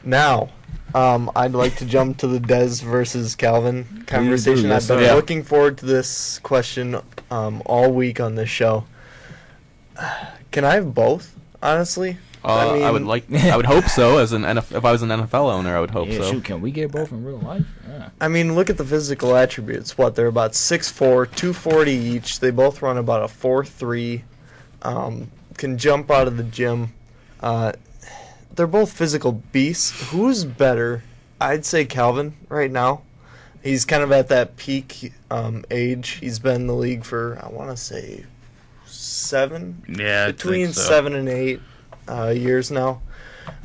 Now, I'd like to jump to the Dez versus Calvin conversation. Yes, I've been sir. looking forward to this question all week on this show. Can I have both, honestly? I would hope so. As if I was an NFL owner, I would hope Yeah, so. shoot, can we get both in real life? Yeah. I mean, look at the physical attributes. They're about 6'4", 240 each. They both run about a 4.3. Can jump out of the gym. They're both physical beasts. Who's better? I'd say Calvin right now. He's kind of at that peak age. He's been in the league for, I want to say, between 7 and 8 years now.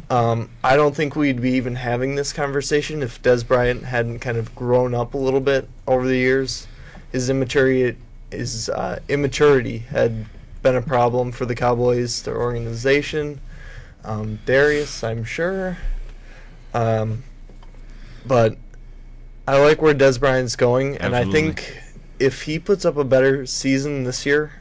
I don't think we'd be even having this conversation if Dez Bryant hadn't kind of grown up a little bit over the years. His immaturity had been a problem for the Cowboys, their organization. Darius, I'm sure. But I like where Dez Bryant's going, and I think if he puts up a better season this year,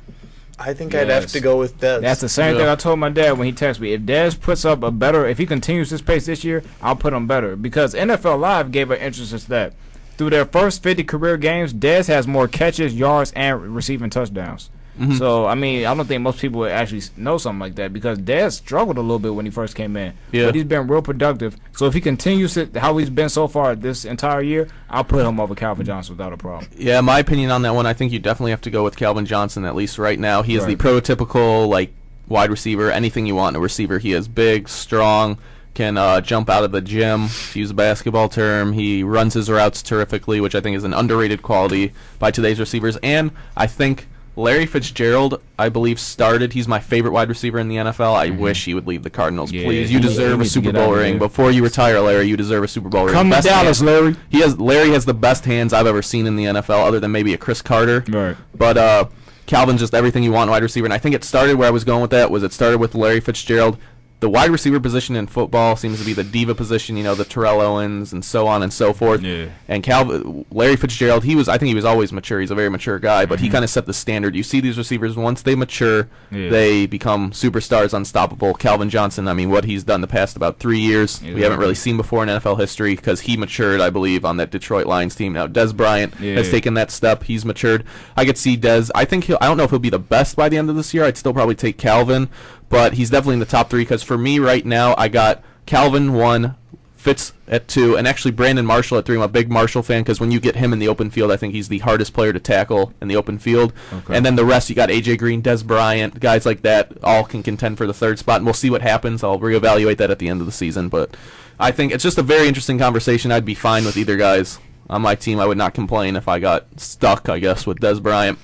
I think I'd have to go with Dez. That's the same thing I told my dad when he texted me. If Dez puts up if he continues this pace this year, I'll put him better. Because NFL Live gave an interesting stat. Through their first 50 career games, Dez has more catches, yards, and receiving touchdowns. Mm-hmm. So, I mean, I don't think most people would actually know something like that because Dez struggled a little bit when he first came in. Yeah. But he's been real productive. So if he continues how he's been so far this entire year, I'll put him over Calvin Johnson without a problem. Yeah, my opinion on that one, I think you definitely have to go with Calvin Johnson, at least right now. He is the prototypical, wide receiver, anything you want in a receiver. He is big, strong, can jump out of the gym, to use a basketball term. He runs his routes terrifically, which I think is an underrated quality by today's receivers. And I think Larry Fitzgerald, I believe, started. He's my favorite wide receiver in the NFL. I wish he would leave the Cardinals. Yeah, Please, you deserve a Super Bowl ring. Before you retire, Larry, you deserve a Super Bowl ring. Come to Dallas, Larry. Larry has the best hands I've ever seen in the NFL, other than maybe a Chris Carter. Right. But Calvin's just everything you want in wide receiver. And I think it started where I was going with that was it started with Larry Fitzgerald. The wide receiver position in football seems to be the diva position, the Terrell Owens and so on and so forth. Yeah. And Larry Fitzgerald, I think he was always mature. He's a very mature guy, but he kind of set the standard. You see these receivers, once they mature, they become superstars, unstoppable. Calvin Johnson, I mean, what he's done the past about 3 years, we haven't really seen before in NFL history because he matured, I believe, on that Detroit Lions team. Now, Dez Bryant has taken that step. He's matured. I could see Dez. I don't know if he'll be the best by the end of this year. I'd still probably take Calvin. But he's definitely in the top 3 because for me right now, I got Calvin 1, Fitz at 2, and actually Brandon Marshall at 3. I'm a big Marshall fan because when you get him in the open field, I think he's the hardest player to tackle in the open field. Okay. And then the rest, you got A.J. Green, Dez Bryant, guys like that, all can contend for the 3rd spot. And we'll see what happens. I'll reevaluate that at the end of the season. But I think it's just a very interesting conversation. I'd be fine with either guys on my team. I would not complain if I got stuck, I guess, with Dez Bryant.